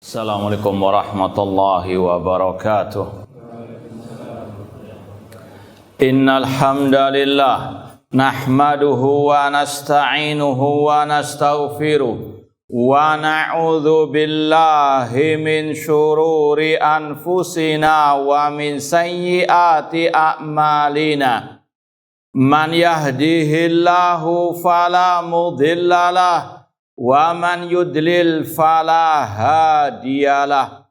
Assalamualaikum warahmatullahi wabarakatuh. Innal hamdalillah nahmaduhu wa nasta'inuhu wa nastaghfiruh wa na'udzu billahi min syururi anfusina wa min sayyiati a'malina. Man yahdihillahu fala mudhillalah wa man yudlil fala hadiyalah.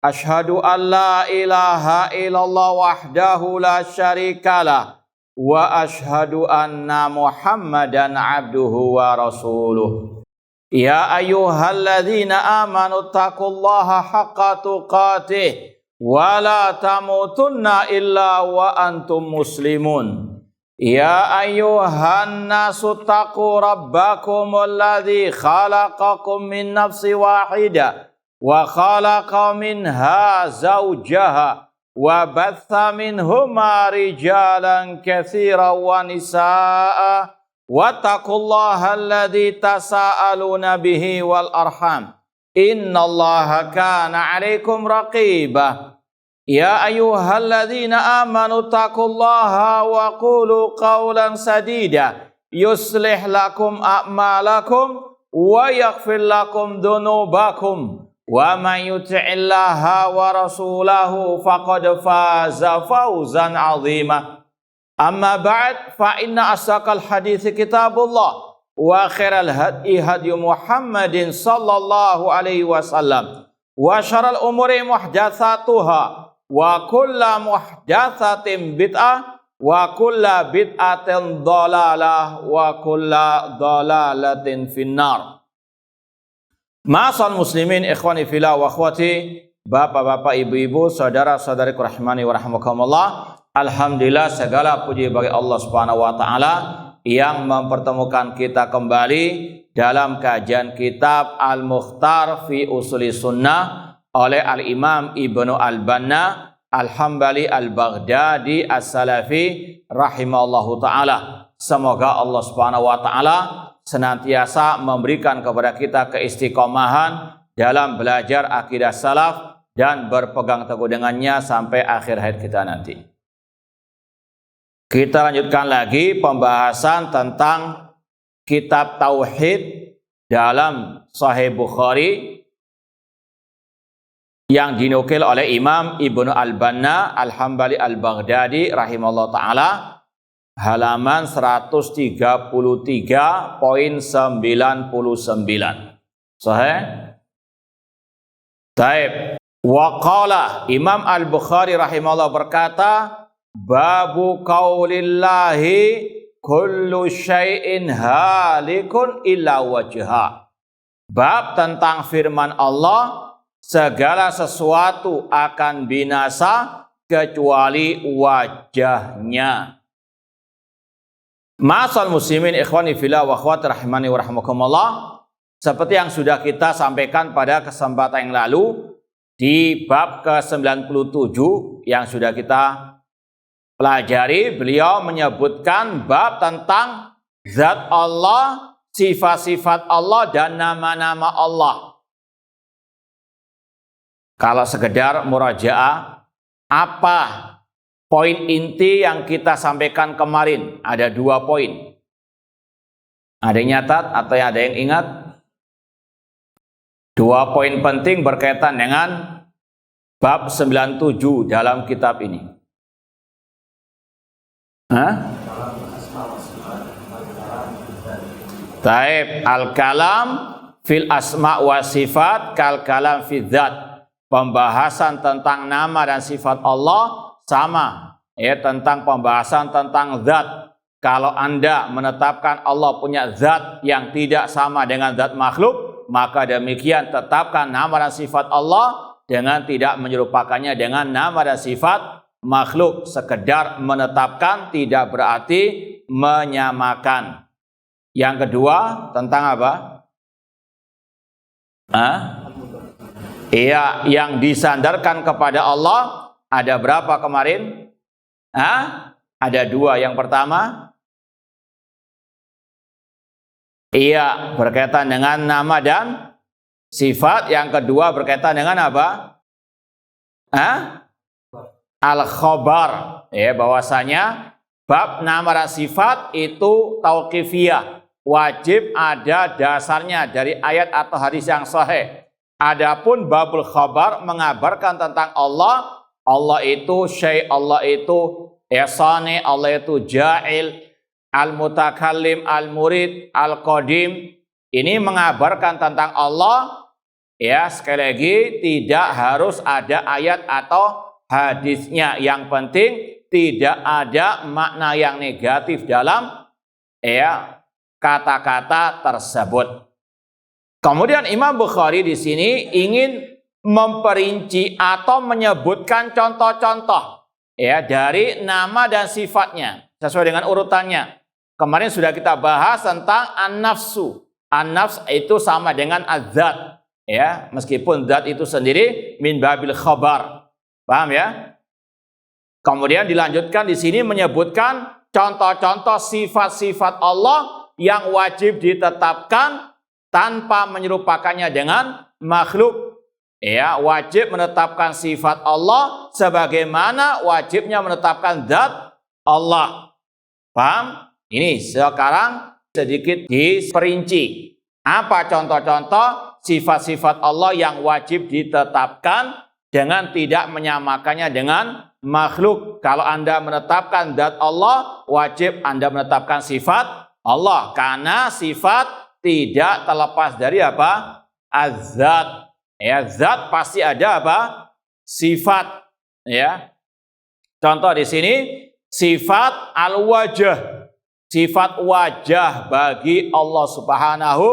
Asyhadu an la ilaha illallah wahdahu la syarikalah wa asyhadu anna Muhammadan abduhu wa rasuluh. Ya ayyuhalladzina amanu taqullaha haqqa tuqatih wa la tamutunna illa wa antum muslimun. Ya ayyuhan nasu taqu rabbakum alladzi khalaqakum min nafsin wahidah wa khalaqa minha zawjaha wa batha minhuma rijalan katsiran wa nisaa'a wattaqullaha alladzi tasaaluna bihi wal arham innallaha kana 'alaikum raqibah. Ya ayyuhalladzina amanu taqullaha wa qulu qawlan sadida yuslih lakum a'malakum wa yaghfir lakum dhunubakum wa man yuti'illaha wa rasulahu faqad faza fawzan 'azima. Amma ba'd, fa inna asdaqal hadithi kitabullah wa khairal hadi hadi Muhammadin sallallahu alaihi wasallam wa syarrul umuri muhdatsatuha wa kulla muhdatsatin bid'ah wa kulla bid'atin dhalalah wa kulla dhalalatin finnar. Ma'asal muslimin ikhwani fillah wa akhwati, bapak-bapak, ibu-ibu, saudara-saudariku rahimani wa rahmakumullah. Alhamdulillah, segala puji bagi Allah Subhanahu wa taala yang mempertemukan kita kembali dalam kajian kitab Al-Mukhtar fi Usuli Sunnah oleh Al-Imam Ibnu Al-Banna Al-Hambali Al-Baghdadi As-Salafi rahimahullahu ta'ala. Semoga Allah Subhanahu wa ta'ala senantiasa memberikan kepada kita keistiqomahan dalam belajar akidah salaf dan berpegang teguh dengannya sampai akhir hayat kita nanti. Kita lanjutkan lagi pembahasan tentang kitab Tauhid dalam Sahih Bukhari yang dinukil oleh Imam Ibnu Al-Banna Al-Hambali Al-Baghdadi rahimahullah ta'ala, halaman 133.99. Sahih? Taib. Wa qala, Imam Al-Bukhari rahimahullah berkata, babu qaulillahi kullu syai'in halikun illa wajha. Bab tentang firman Allah, segala sesuatu akan binasa kecuali wajahnya. Ma'asal muslimin ikhwani fillah wa akhwati rahimani wa rahmakumullah, seperti yang sudah kita sampaikan pada kesempatan yang lalu di bab ke-97 yang sudah kita pelajari, beliau menyebutkan bab tentang zat Allah, sifat-sifat Allah dan nama-nama Allah. Kalau sekedar murajaah, apa poin inti yang kita sampaikan kemarin? Ada 2 poin. Ada yang nyatat atau ada yang ingat? 2 poin penting berkaitan dengan bab 97 dalam kitab ini. Taib, al-kalam fil asma wa sifat kal kalam fi dzat. Pembahasan tentang nama dan sifat Allah sama ya tentang pembahasan tentang zat. Kalau Anda menetapkan Allah punya zat yang tidak sama dengan zat makhluk, maka demikian tetapkan nama dan sifat Allah dengan tidak menyerupakannya dengan nama dan sifat makhluk. Sekedar menetapkan tidak berarti menyamakan. Yang kedua tentang apa? Iya, yang disandarkan kepada Allah ada berapa kemarin? Ada 2. Yang pertama, berkaitan dengan nama dan sifat. Yang kedua sifat. Yang kedua berkaitan dengan apa? Al-khabar, ya, bahwasanya bab nama dan sifat itu tauqifiyah, wajib ada dasarnya dari ayat atau hadis yang sahih. Adapun babul khabar mengabarkan tentang Allah, Allah itu syai', Allah itu ihsani, Allah itu ja'il, al-mutakallim, al-murid, al-qadim. Ini mengabarkan tentang Allah. Ya, sekali lagi tidak harus ada ayat atau hadisnya, yang penting tidak ada makna yang negatif dalam kata-kata tersebut. Kemudian Imam Bukhari di sini ingin memperinci atau menyebutkan contoh-contoh dari nama dan sifatnya sesuai dengan urutannya. Kemarin sudah kita bahas tentang an-nafsu. An-nafs itu sama dengan az-zat, meskipun zat itu sendiri min babil khabar. Paham ya? Kemudian dilanjutkan di sini menyebutkan contoh-contoh sifat-sifat Allah yang wajib ditetapkan tanpa menyerupakannya dengan makhluk. Wajib menetapkan sifat Allah sebagaimana wajibnya menetapkan zat Allah. Paham? Ini sekarang sedikit diperinci. Apa contoh-contoh sifat-sifat Allah yang wajib ditetapkan dengan tidak menyamakannya dengan makhluk? Kalau Anda menetapkan zat Allah, wajib Anda menetapkan sifat Allah, karena sifat tidak terlepas dari apa? Az-zat. Zat pasti ada apa? Sifat. Contoh di sini sifat al-wajah, sifat wajah bagi Allah Subhanahu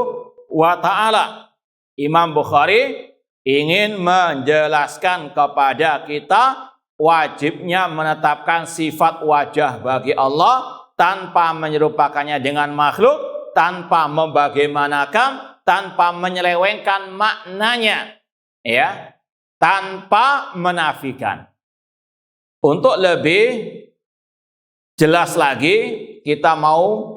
wa ta'ala. Imam Bukhari ingin menjelaskan kepada kita wajibnya menetapkan sifat wajah bagi Allah tanpa menyerupakannya dengan makhluk, tanpa membagaimanakan, tanpa menyelewengkan maknanya, tanpa menafikan. Untuk lebih jelas lagi, kita mau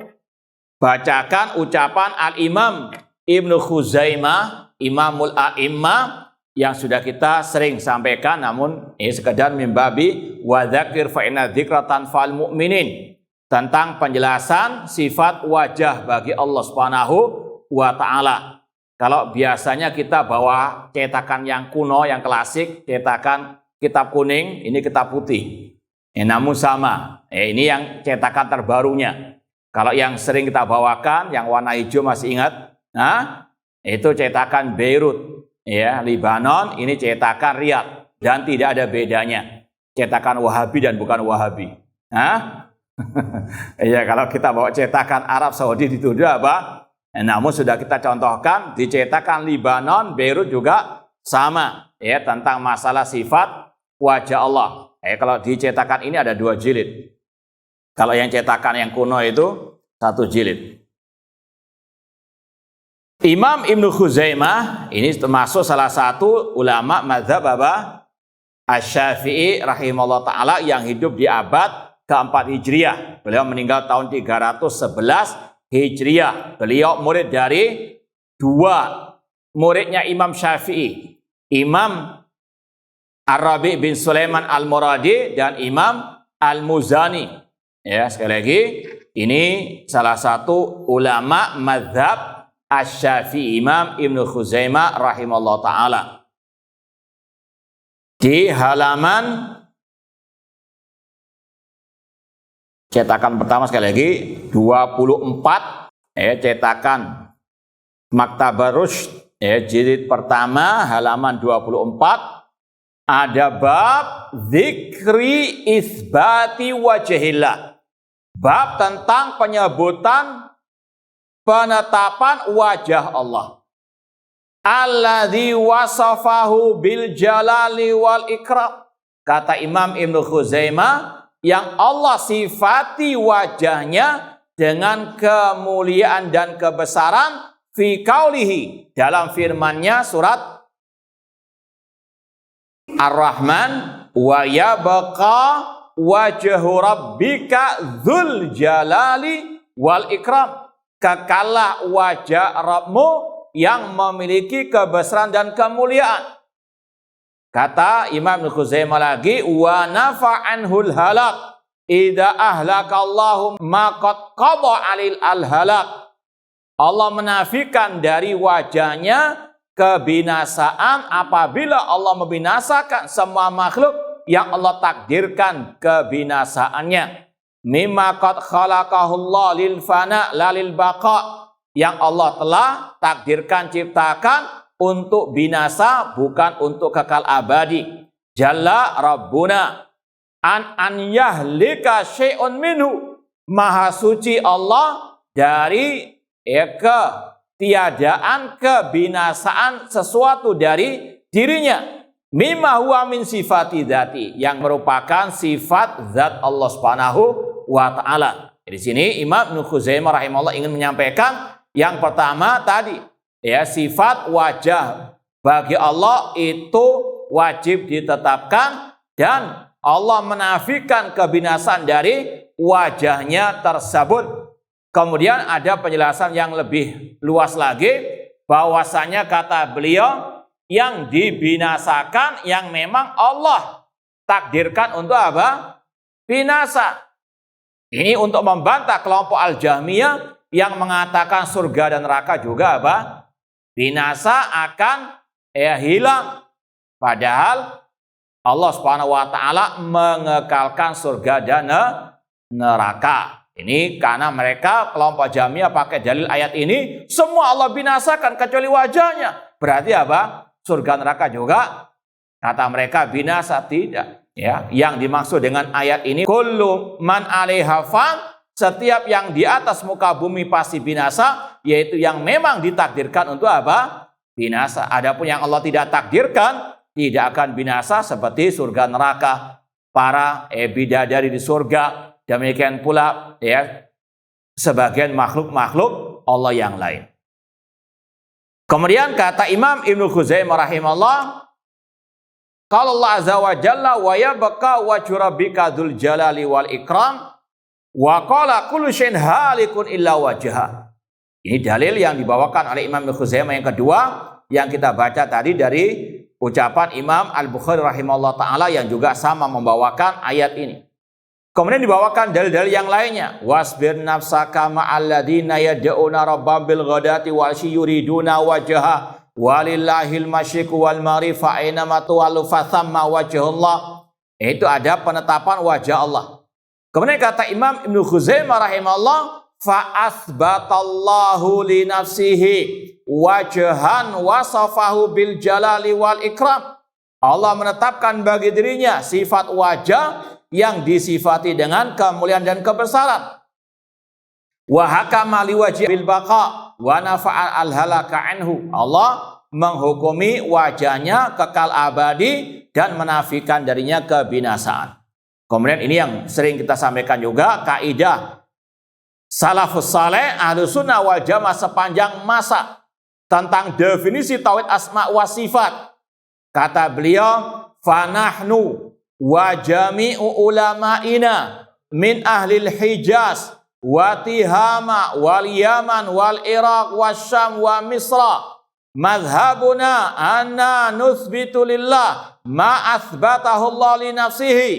bacakan ucapan Al-Imam Ibnu Khuzaimah, Imamul A'immah, yang sudah kita sering sampaikan, namun sekedar mimbabi wa dzakir fa inna dzikra tanfa'ul mu'minin, tentang penjelasan sifat wajah bagi Allah Subhanahu wa ta'ala. Kalau biasanya kita bawa cetakan yang kuno, yang klasik, cetakan kitab kuning, ini kitab putih. Namun sama, ini yang cetakan terbarunya. Kalau yang sering kita bawakan, yang warna hijau masih ingat? Itu cetakan Beirut, Libanon. Ini cetakan Riyadh, dan tidak ada bedanya. Cetakan Wahabi dan bukan Wahabi. Kalau kita bawa cetakan Arab Saudi dituduh apa? Namun sudah kita contohkan di cetakan Libanon, Beirut juga sama, tentang masalah sifat wajah Allah. Kalau di cetakan ini ada 2 jilid. Kalau yang cetakan yang kuno itu 1 jilid. Imam Ibnu Khuzaimah ini termasuk salah satu ulama mazhab Asy-Syafi'i rahimahullah ta'ala yang hidup di abad ke-4 Hijriah. Beliau meninggal tahun 311 Hijriah. Beliau murid dari 2 muridnya Imam Syafi'i, Imam Ar-Rabi bin Sulaiman Al-Muradi dan Imam Al-Muzani. Sekali lagi, ini salah satu ulama mazhab Asy-Syafi'i, Imam Ibnu Khuzaimah rahimahullah ta'ala. Di halaman cetakan pertama, sekali lagi 24, cetakan Maktabah Rushd, jilid pertama halaman 24, ada bab zikri isbati wajhillah, bab tentang penyebutan penetapan wajah Allah, alladzi wasafahu bil jalali wal ikram. Kata Imam Ibnu Khuzaimah, yang Allah sifati wajahnya dengan kemuliaan dan kebesaran fi qaulihi, dalam firman-Nya surat Ar-Rahman, wa yabqa wajhu rabbika dzul jalali wal ikram. Kekalah wajah Rabbmu yang memiliki kebesaran dan kemuliaan. Kata Imam Ibnu Khuzaimah lagi, wa nafa'anhul halak idza ahlakallahu ma qad qada 'alil al-halak. Allah menafikan dari wajahnya kebinasaan apabila Allah membinasakan semua makhluk yang Allah takdirkan kebinasaannya. Mimma qad khalaqahullah lil fana la lil baqa, yang Allah telah takdirkan ciptakan untuk binasa bukan untuk kekal abadi. Jalla Rabbuna an yahlika syai'un minhu, maha suci Allah dari ketiadaan kebinasaan sesuatu dari dirinya. Mimma huwa min sifati dzati, yang merupakan sifat zat Allah Subhanahu wa taala. Di sini Imam Ibnu Khuzaimah rahimahullah ingin menyampaikan yang pertama tadi, ya, sifat wajah bagi Allah itu wajib ditetapkan dan Allah menafikan kebinasaan dari wajahnya tersebut. Kemudian ada penjelasan yang lebih luas lagi, bahwasanya kata beliau yang dibinasakan yang memang Allah takdirkan untuk apa? Binasa. Ini untuk membantah kelompok Al-Jahmiyah yang mengatakan surga dan neraka juga apa? Binasa, akan hilang. Padahal Allah Subhanahu wa taala mengekalkan surga dan neraka. Ini karena mereka kelompok Jahmiyah pakai dalil ayat ini, semua Allah binasakan kecuali wajahnya. Berarti apa? Surga neraka juga kata mereka binasa. Tidak, ya. Yang dimaksud dengan ayat ini, kullu man 'alaiha fan, setiap yang di atas muka bumi pasti binasa, yaitu yang memang ditakdirkan untuk apa? Binasa. Adapun yang Allah tidak takdirkan, tidak akan binasa, seperti surga neraka, para bidadari di surga, demikian pula ya sebagian makhluk-makhluk Allah yang lain. Kemudian kata Imam Ibnu Khuzaimah rahimahullah, qala Allah azza wa jalla wa yabqa wajhu rabbika dzul jalali wal ikram wa qala kullu syai'in halikun illa wajha. Ini dalil yang dibawakan oleh Imam Ibnu Khuzaimah yang kedua yang kita baca tadi dari ucapan Imam Al-Bukhari rahimahullah ta'ala yang juga sama membawakan ayat ini. Kemudian dibawakan dalil-dalil yang lainnya. Wasbir nafsaka ma'alladina yad'una rabbahum bil ghadati wal ashi yuriduna wajha walillahil masyriqu wal maghrib fa aina ma tuwallu fa thamma wajhullah. Itu ada penetapan wajah Allah. Kemudian kata Imam Ibnu Khuzaimah rahimahullah, fa asbatallahu li nafsihi wajhan wasafahu bil jalali wal ikram. Allah menetapkan bagi dirinya sifat wajah yang disifati dengan kemuliaan dan kebesaran. Wa hakama liwajhi bil baqa wa nafa'a al halaka anhu. Allah menghukumi wajahnya kekal abadi dan menafikan darinya kebinasaan. Kemudian ini yang sering kita sampaikan juga, kaidah salafus saleh ahlus sunnah wal jamaah sepanjang masa tentang definisi tauhid asma wa sifat. Kata beliau, fanahnu wa jami'u ulama'ina min ahlil Hijaz wa Tihama wal Yaman wal Iraq wa Syam wa Misra madhabuna anna nuthbitu lillah ma athbatahu Allah li nafsihi.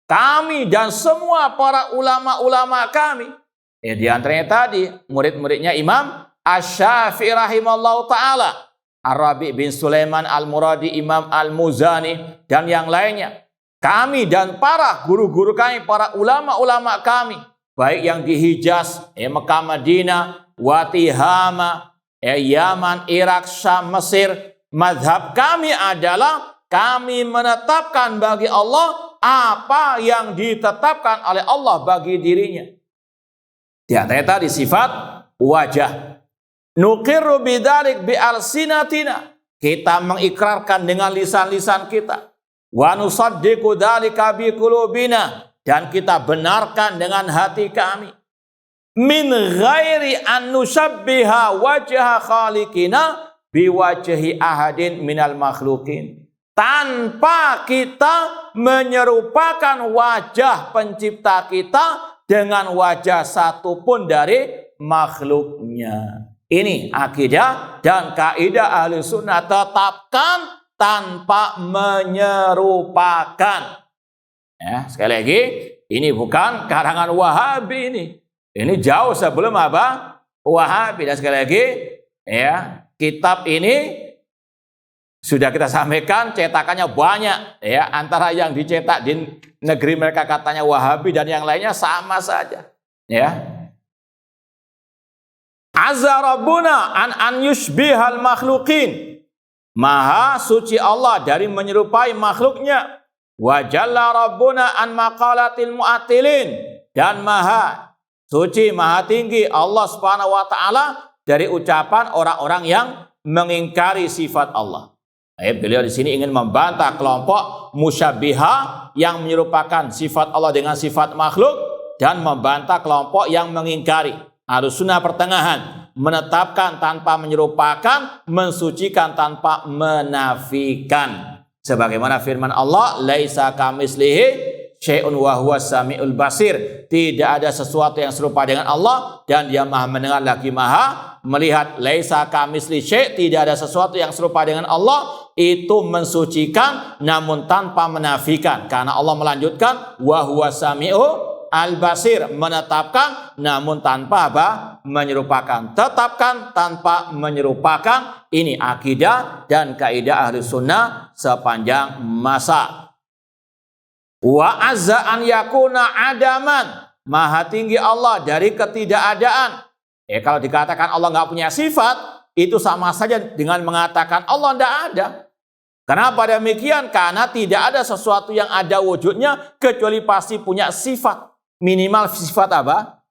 Kami dan semua para ulama-ulama kami, di antaranya tadi murid-muridnya Imam Asy-Syafi'i rahimallahu ta'ala, Ar-Rabi' bin Sulaiman Al-Muradi, Imam Al-Muzani, dan yang lainnya. Kami dan para guru-guru kami, para ulama-ulama kami, baik yang di Hijaz, Mekah, Madinah, Watihama, Yaman, Irak, Syam, Mesir, madhab kami adalah kami menetapkan bagi Allah apa yang ditetapkan oleh Allah bagi dirinya. Di antaranya tadi sifat wajah. Nuqirru bidzalik bi alsinatina. Kita mengikrarkan dengan lisan-lisan kita. Wa nusaddiqu dzalika bi qulubina, dan kita benarkan dengan hati kami. Min ghairi an nusabbiha wajha khaliqina bi wajhi ahadin minal makhluqin. Tanpa kita menyerupakan wajah pencipta kita dengan wajah satupun dari makhluknya. Ini akidah dan kaidah ahli sunnah, tetapkan tanpa menyerupakan. Ya, sekali lagi, ini bukan karangan Wahabi ini. Ini jauh sebelum apa? Wahabi. Dan sekali lagi, ya, kitab ini sudah kita sampaikan, cetakannya banyak. Ya, antara yang dicetak di negeri mereka katanya Wahabi dan yang lainnya sama saja. Ya. Azza Rabbuna an yushbihal makhluqin. Maha suci Allah dari menyerupai makhluknya. Wa jalla Rabbuna an maqalatil mu'attilin. Dan maha suci, maha tinggi Allah Subhanahu wa taala dari ucapan orang-orang yang mengingkari sifat Allah. Beliau di sini ingin membantah kelompok musyabbiha yang menyerupakan sifat Allah dengan sifat makhluk dan membantah kelompok yang mengingkari. Ahlussunnah pertengahan, menetapkan tanpa menyerupakan, mensucikan tanpa menafikan. Sebagaimana firman Allah, laisa kamitslihi syai'un wa huwas samiul basir. Tidak ada sesuatu yang serupa dengan Allah dan Dia Maha mendengar lagi Maha melihat. Laisa kamitslihi syai', tidak ada sesuatu yang serupa dengan Allah, itu mensucikan namun tanpa menafikan. Karena Allah melanjutkan wa huwas samiul al-basir, menetapkan namun tanpa apa? Menyerupakan. Tetapkan tanpa menyerupakan. Ini akidah dan kaidah ahli sunnah sepanjang masa. Wa azza an yakuna adaman. Maha tinggi Allah dari ketidakadaan. Kalau dikatakan Allah nggak punya sifat, itu sama saja dengan mengatakan Allah tidak ada. Kenapa demikian? Karena tidak ada sesuatu yang ada wujudnya kecuali pasti punya sifat. Minimal sifat apa?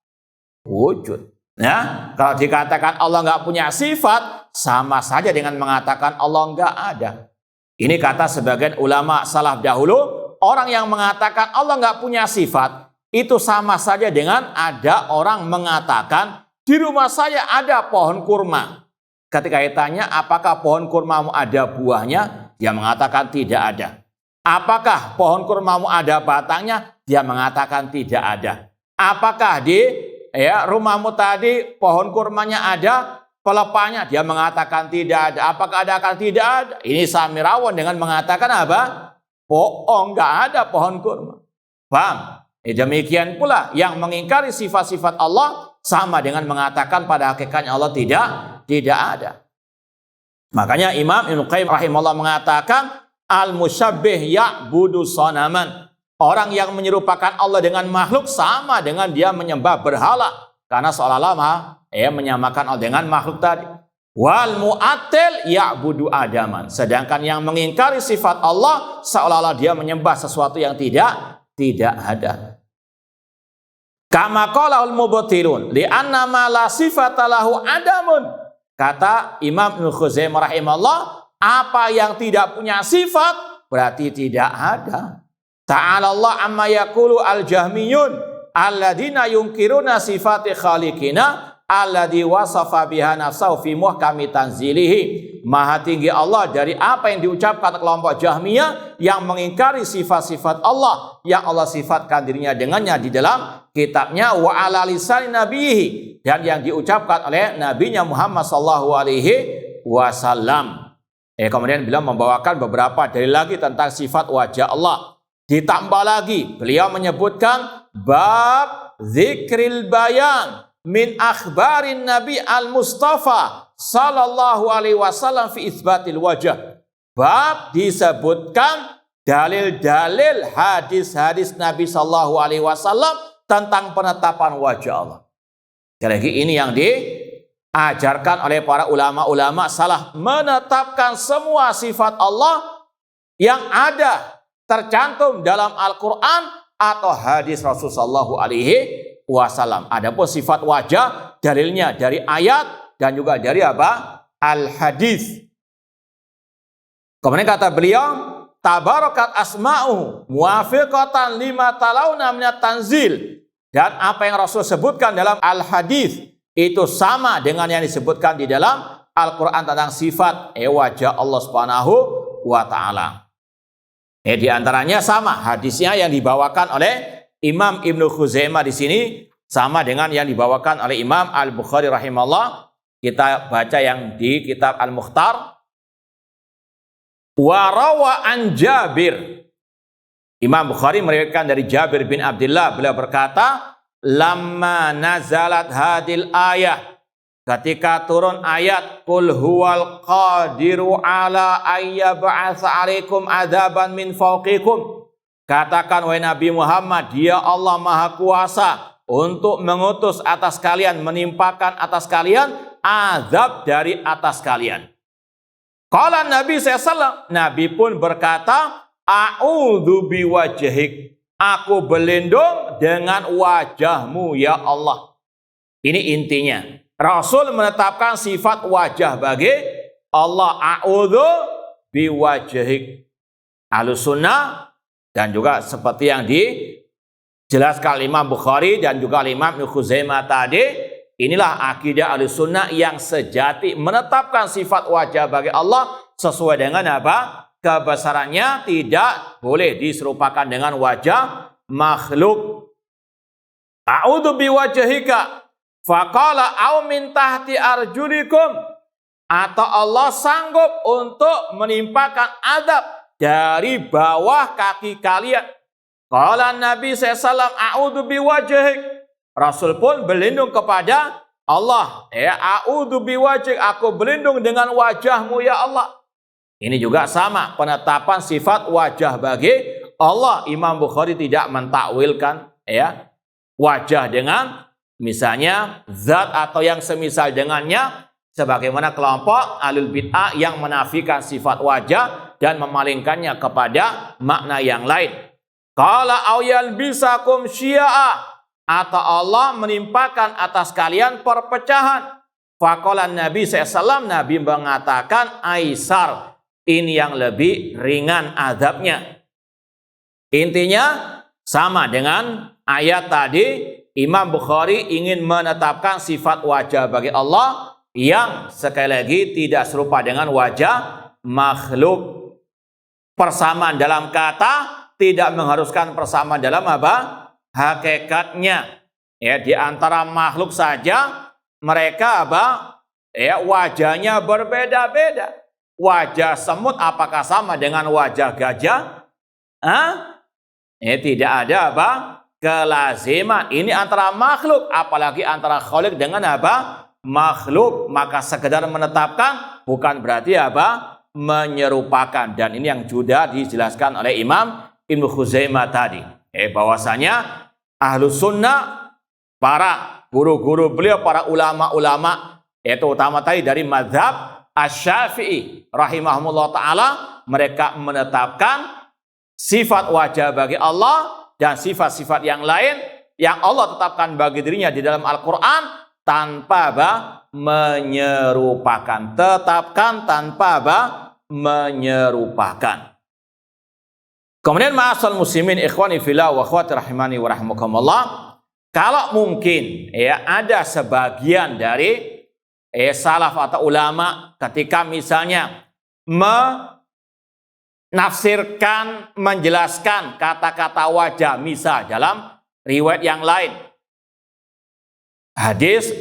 Wujud. Ya, kalau dikatakan Allah nggak punya sifat, sama saja dengan mengatakan Allah nggak ada. Ini kata sebagian ulama salaf dahulu, orang yang mengatakan Allah nggak punya sifat, itu sama saja dengan ada orang mengatakan di rumah saya ada pohon kurma. Ketika ditanya apakah pohon kurmamu ada buahnya, dia mengatakan tidak ada. Apakah pohon kurmamu ada batangnya? Dia mengatakan tidak ada. Apakah di rumahmu tadi pohon kurmanya ada pelepahnya? Dia mengatakan tidak ada. Apakah ada akar? Tidak ada. Ini Samirawan dengan mengatakan apa? Bohong, nggak ada pohon kurma. Paham? Demikian pula yang mengingkari sifat-sifat Allah sama dengan mengatakan pada hakikatnya Allah tidak ada. Makanya Imam Ibnu Qayyim rahimahullah mengatakan al-musyabbih ya'budu sonaman. Orang yang menyerupakan Allah dengan makhluk sama dengan dia menyembah berhala. Karena seolah-olah menyamakan Allah dengan makhluk tadi. Wal mu'attil ya'budu adaman. Sedangkan yang mengingkari sifat Allah seolah-olah dia menyembah sesuatu yang tidak ada. Kama qalahul mubtilun li'anna ma la sifata lahu adamun. Kata Imam Ibnu Khuzaimah rahimahullah, apa yang tidak punya sifat berarti tidak ada. Ta'ala Allah amma yaqulu al-jahmiyun alladzina yunkiruna sifati khaliqina alladzi wasafa biha nafsahu fi muhkami tanzilihi. Maha tinggi Allah dari apa yang diucapkan kelompok Jahmiyah yang mengingkari sifat-sifat Allah yang Allah sifatkan dirinya dengannya di dalam kitabnya wa ala lisan nabihi, dan yang diucapkan oleh nabinya Muhammad sallallahu alaihi wasallam. Kemudian beliau membawakan beberapa dalil lagi tentang sifat wajah Allah. Ditambah lagi beliau menyebutkan bab zikril bayan min akhbarin Nabi al-Mustafa sallallahu alaihi wasallam fi isbatil wajah. Bab disebutkan dalil-dalil hadis-hadis Nabi sallallahu alaihi wasallam tentang penetapan wajah Allah. Sekali lagi ini yang diajarkan oleh para ulama-ulama salaf, menetapkan semua sifat Allah yang ada tercantum dalam Al-Quran atau hadis Rasulullah sallallahu alaihi wasallam. Adapun sifat wajah dalilnya dari ayat dan juga dari apa? Al-hadis. Kemudian kata beliau, tabarakat asma'uhu muwafiqatan lima talawna minat tanzil. Dan apa yang Rasul sebutkan dalam Al-hadis itu sama dengan yang disebutkan di dalam Al-Quran tentang sifat wajah Allah Subhanahu wa ta'ala. Di antaranya sama hadisnya yang dibawakan oleh Imam Ibnu Khuzaimah di sini sama dengan yang dibawakan oleh Imam Al-Bukhari rahimahullah kita baca yang di kitab Al-Mukhtar. Wa rawa an Jabir. Imam Bukhari meriwayatkan dari Jabir bin Abdullah, beliau berkata, lamma nazalat hadil ayah, ketika turun ayat qul huwal qadiru ala ayyab'atsa 'alaikum adzaban min fawqikum, katakan wahai Nabi Muhammad, dia Allah Maha Kuasa untuk mengutus atas kalian, menimpakan atas kalian azab dari atas kalian. Qala Nabi SAW, Nabi pun berkata, a'udzu biwajhik, aku berlindung dengan wajahmu ya Allah. Ini intinya. Rasul menetapkan sifat wajah bagi Allah. A'udzu biwajhik. Ahlus sunnah dan juga seperti yang dijelaskan Imam Bukhari dan juga Imam Ibnu Khuzaimah tadi, inilah akidah Ahlus sunnah yang sejati, menetapkan sifat wajah bagi Allah sesuai dengan apa? Kebesarannya, tidak boleh diserupakan dengan wajah makhluk. A'udzu biwajhika faqala au min tahti arjulikum, atau Allah sanggup untuk menimpakan azab dari bawah kaki kalian. Qala Nabi SAW, a'udzu biwajhik, Rasul pun berlindung kepada Allah. Ya, a'udzu biwajhik, aku berlindung dengan wajahmu ya Allah. Ini juga sama, penetapan sifat wajah bagi Allah. Imam Bukhari tidak mentakwilkan ya wajah dengan misalnya zat atau yang semisal dengannya, sebagaimana kelompok ahlul bid'ah yang menafikan sifat wajah dan memalingkannya kepada makna yang lain. Qala au yalbisakum syi'a, atau Allah menimpakan atas kalian perpecahan. Faqala Nabi SAW, Nabi mengatakan aisar, ini yang lebih ringan azabnya. Intinya sama dengan ayat tadi. Imam Bukhari ingin menetapkan sifat wajah bagi Allah yang sekali lagi tidak serupa dengan wajah makhluk. Persamaan dalam kata, tidak mengharuskan persamaan dalam apa? Hakikatnya. Ya, di antara makhluk saja mereka apa? Ya, wajahnya berbeda-beda. Wajah semut apakah sama dengan wajah gajah? Tidak ada apa? Kelaziman. Ini antara makhluk, apalagi antara khalik dengan apa? Makhluk. Maka sekedar menetapkan bukan berarti apa? Menyerupakan. Dan ini yang sudah dijelaskan oleh Imam Ibnu Khuzaimah tadi. Bahwasanya Ahlus sunnah, para guru-guru beliau, para ulama-ulama, yaitu utama tadi dari mazhab Asy-Syafi'i rahimahumullah ta'ala, mereka menetapkan sifat wajah bagi Allah dan sifat-sifat yang lain yang Allah tetapkan bagi dirinya di dalam Al-Quran tanpa menyerupakan. Tetapkan tanpa menyerupakan. Kemudian ma'asal muslimin ikhwani fillah wa akhwati rahimani wa rahmakumullah, kalau mungkin ya ada sebagian dari salaf atau ulama ketika misalnya menafsirkan, menjelaskan kata-kata wajah, misal dalam riwayat yang lain, hadis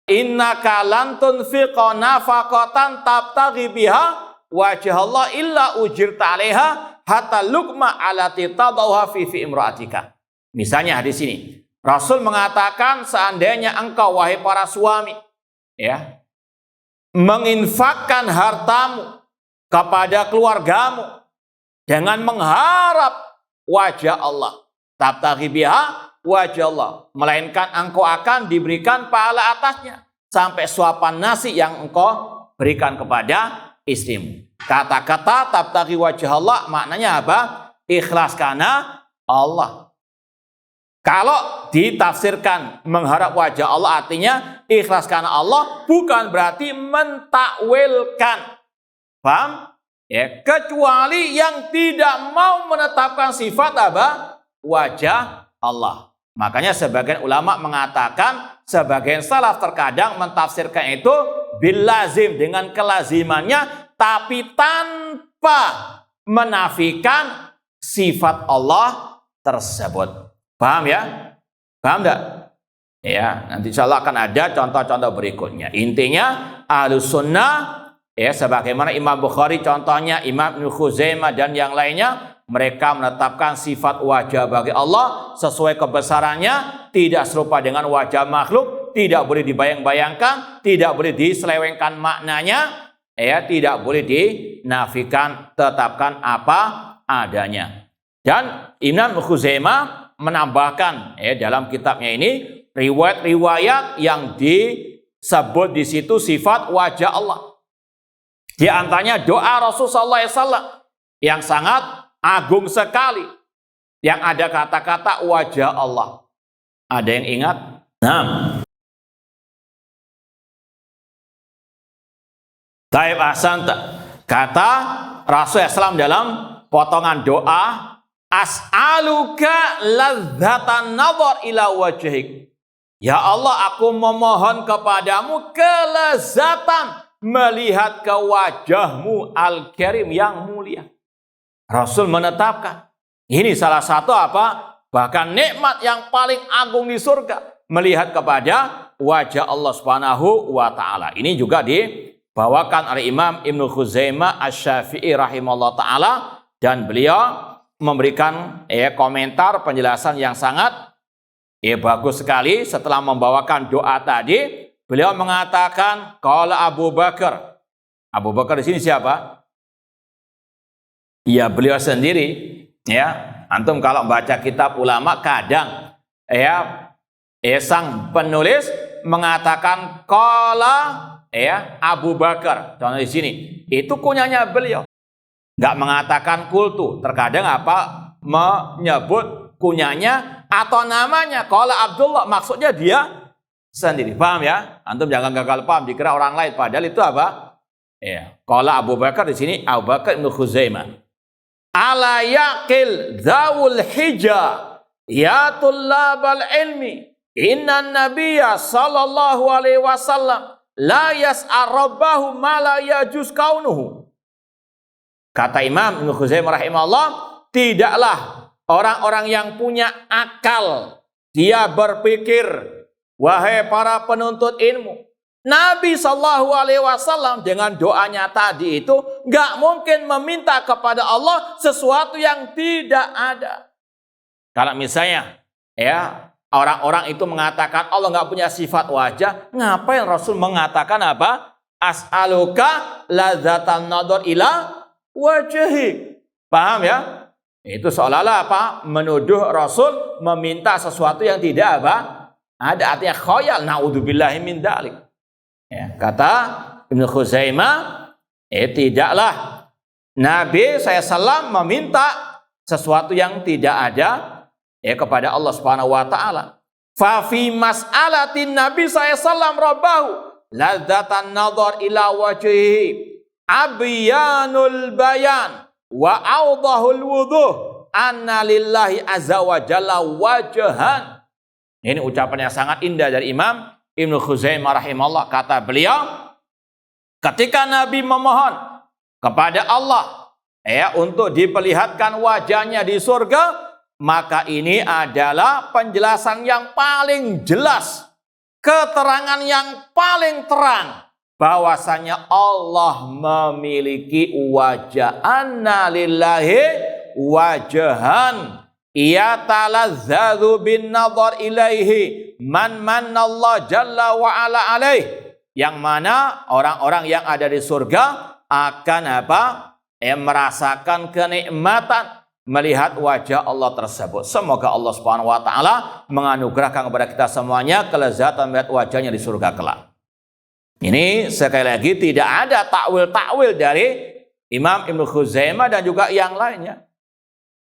innaka lan tunfiqa nafaqatan tabtaghi biha wajh Allah illa ujirta 'alaiha hatta luqma alati tadawha fi imra'atika. Misalnya hadis ini, Rasul mengatakan seandainya engkau wahai para suami ya menginfakkan hartamu kepada keluargamu dengan mengharap wajah Allah, tabtaghi biha wajah Allah, melainkan engkau akan diberikan pahala atasnya sampai suapan nasi yang engkau berikan kepada istrimu. Kata-kata tabtaghi wajah Allah maknanya apa? Ikhlas karena Allah. Kalau ditafsirkan mengharap wajah Allah artinya ikhlas karena Allah, bukan berarti mentakwilkan. Paham? Ya, kecuali yang tidak mau menetapkan sifat apa? Wajah Allah. Makanya sebagian ulama mengatakan, sebagian salaf terkadang mentafsirkan itu bil lazim, dengan kelazimannya, tapi tanpa menafikan sifat Allah tersebut. Paham ya? Paham enggak? Ya, nanti insyaallah akan ada contoh-contoh berikutnya. Intinya Ahlus Sunnah, ya, sebagaimana Imam Bukhari contohnya, Imam Ibnu Khuzaimah dan yang lainnya, mereka menetapkan sifat wajah bagi Allah sesuai kebesarannya, tidak serupa dengan wajah makhluk, tidak boleh dibayang-bayangkan, tidak boleh diselewengkan maknanya, ya, tidak boleh dinafikan, tetapkan apa adanya. Dan Imam Ibnu Khuzaimah menambahkan, ya, dalam kitabnya ini riwayat-riwayat yang disebut di situ sifat wajah Allah. Di antaranya doa Rasulullah SAW yang sangat agung sekali, yang ada kata-kata wajah Allah. Ada yang ingat? Nah, Taib Hasan kata Rasulullah SAW dalam potongan doa, as'aluka ladzatan nazar ila wajhik. Ya Allah, aku memohon kepadamu kelezatan melihat ke wajahmu al-karim yang mulia. Rasul menetapkan, ini salah satu apa? Bahkan nikmat yang paling agung di surga, melihat kepada wajah Allah Subhanahu wa taala. Ini juga dibawakan oleh Imam Ibnu Khuzaimah Asy-Syafi'i rahimahullah taala, dan beliau memberikan komentar penjelasan yang sangat bagus sekali. Setelah membawakan doa tadi, beliau mengatakan qala Abu Bakar. Abu Bakar di sini siapa? Ya, beliau sendiri. Ya, antum kalau baca kitab ulama kadang sang penulis mengatakan qala Abu Bakar. Contoh di sini, itu kunyanya beliau. Enggak mengatakan kultu. Terkadang apa menyebut kunyanya atau namanya. Qala Abdullah, maksudnya dia sendiri. Paham ya? Antum jangan gagal paham dikira orang lain, padahal itu apa? Ya, qala Abu Bakar di sini Abu Bakar Ibnu Khuzaimah. Ala yaqil dzawul hija ya tullabal ilmi inna nabiyya sallallahu alaihi wasallam la yas'a rabbahu ma la yajuz kaunuhu. Kata Imam Ibnu Khuzaimah rahimahullah, tidaklah orang-orang yang punya akal dia berpikir, wahai para penuntut ilmu, Nabi Shallallahu Alaihi Wasallam dengan doanya tadi itu nggak mungkin meminta kepada Allah sesuatu yang tidak ada. Kalau misalnya orang-orang itu mengatakan Allah nggak punya sifat wajah, ngapain Rasul mengatakan apa? As'aluka ladzatan nadhar ila wajhi. Paham ya? Itu seolah-olah apa? Menuduh Rasul meminta sesuatu yang tidak apa? Ada, artinya khayal. Naudzubillahi min dzalik. Ya, kata Ibnu Khuzaimah, tidaklah Nabi SAW meminta sesuatu yang tidak ada kepada Allah Subhanahu wa taala. Fa fi mas'alatin Nabi SAW rabbahu ladzatan nadhar ila wajhihi abyanul bayan wa awdahul wuduh anna lillahi azza wa jalla wajhan. Ini ucapan yang sangat indah dari Imam Ibnu Khuzaimah rahimahullah. Kata beliau, ketika Nabi memohon kepada Allah untuk diperlihatkan wajahnya di surga, maka ini adalah penjelasan yang paling jelas, keterangan yang paling terang bahwasanya Allah memiliki wajah. Anna lillahi wajhan yataladzadzu bin nadhar ilaihi man manallahu jalla wa ala alaih, yang mana orang-orang yang ada di surga akan apa? Merasakan kenikmatan melihat wajah Allah tersebut. Semoga Allah Subhanahu wa taala menganugerahkan kepada kita semuanya kelezatan melihat wajahnya di surga kelak. Ini sekali lagi tidak ada takwil-takwil dari Imam Ibnu Khuzaimah dan juga yang lainnya.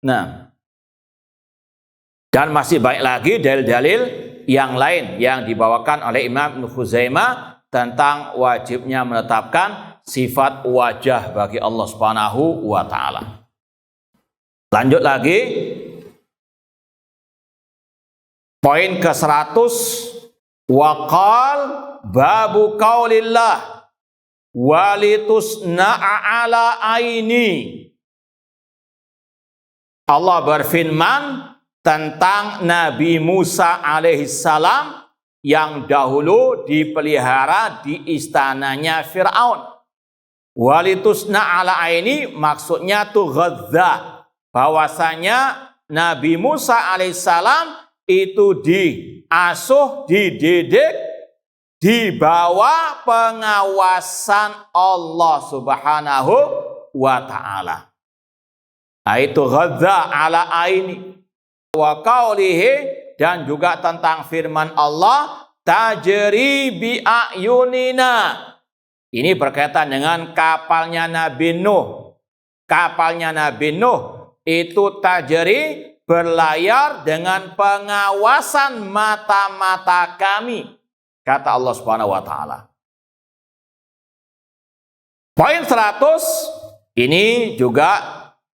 Nah, dan masih banyak lagi dalil-dalil yang lain yang dibawakan oleh Imam Ibnu Khuzaimah tentang wajibnya menetapkan sifat wajah bagi Allah Subhanahu wa taala. Lanjut lagi, poin ke-100, waqal babu qaulillah walitusna'a ala aini. Allah berfirman tentang Nabi Musa alaihissalam yang dahulu dipelihara di istananya Fir'aun. Walitusna ala aini maksudnya tughadza, bahwasanya Nabi Musa alaihissalam itu diasuh, dididik di bawah pengawasan Allah Subhanahu wa ta'ala. Itu ghadza ala aini wa qaulihi, dan juga tentang firman Allah tajri bi ayunina. Ini berkaitan dengan kapalnya Nabi Nuh. Kapalnya Nabi Nuh itu tajri, berlayar dengan pengawasan mata-mata kami, kata Allah Subhanahu wa taala. Poin 100 ini juga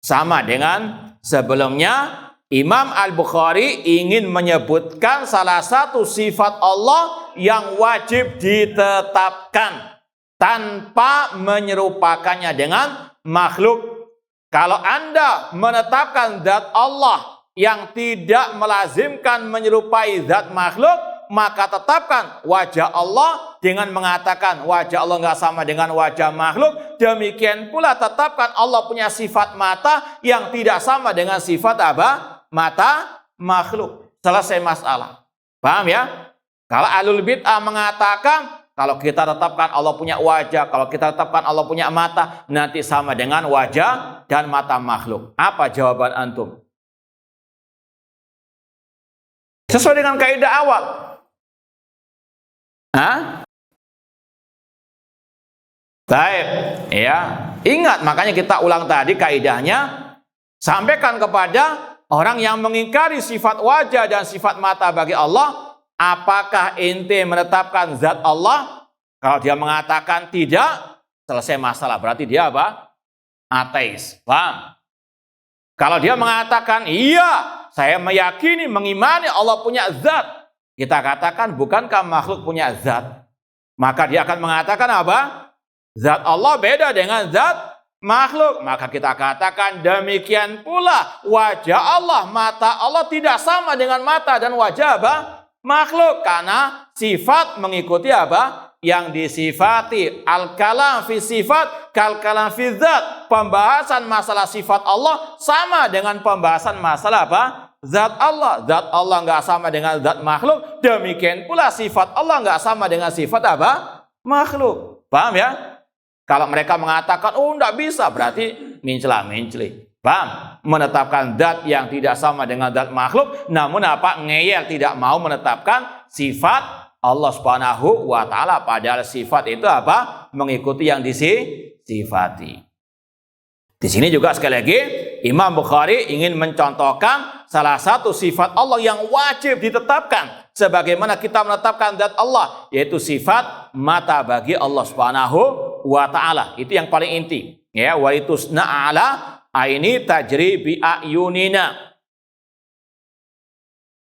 sama dengan sebelumnya. Imam Al-Bukhari ingin menyebutkan salah satu sifat Allah yang wajib ditetapkan tanpa menyerupakannya dengan makhluk. Kalau Anda menetapkan zat Allah yang tidak melazimkan menyerupai zat makhluk, maka tetapkan wajah Allah dengan mengatakan wajah Allah nggak sama dengan wajah makhluk. Demikian pula tetapkan Allah punya sifat mata yang tidak sama dengan sifat apa? Mata makhluk. Selesai masalah. Paham ya? Kalau ahlul bid'ah mengatakan kalau kita tetapkan Allah punya wajah, kalau kita tetapkan Allah punya mata, nanti sama dengan wajah dan mata makhluk. Apa jawaban antum? Sesuai dengan kaidah awal. Baik, ya. Ingat, makanya kita ulang tadi kaidahnya, sampaikan kepada orang yang mengingkari sifat wajah dan sifat mata bagi Allah, apakah ente menetapkan zat Allah? Kalau dia mengatakan tidak, selesai masalah. Berarti dia apa? Ateis. Paham? Kalau dia mengatakan iya, saya meyakini, mengimani Allah punya zat, kita katakan bukankah makhluk punya zat? Maka dia akan mengatakan apa? Zat Allah beda dengan zat makhluk. Maka kita katakan demikian pula wajah Allah, mata Allah tidak sama dengan mata dan wajah apa? Makhluk. Karena sifat mengikuti apa? Yang disifati. Al-kalam fi sifat kal-kalam fi zat. Pembahasan masalah sifat Allah sama dengan pembahasan masalah apa? Zat Allah. Zat Allah nggak sama dengan zat makhluk. Demikian pula sifat Allah nggak sama dengan sifat apa? Makhluk. Paham ya? Kalau mereka mengatakan, oh enggak bisa, berarti mencela-menceli. Paham? Menetapkan zat yang tidak sama dengan zat makhluk, namun apa? Ngeyel, tidak mau menetapkan sifat Allah Subhanahu wa ta'ala. Padahal sifat itu apa? Mengikuti yang disifati. Di sini juga sekali lagi, Imam Bukhari ingin mencontohkan salah satu sifat Allah yang wajib ditetapkan. Sebagaimana kita menetapkan zat Allah, yaitu sifat mata bagi Allah Subhanahu wa ta'ala. Itu yang paling inti. Ya, walitusna ala aini tajri bi ayunina.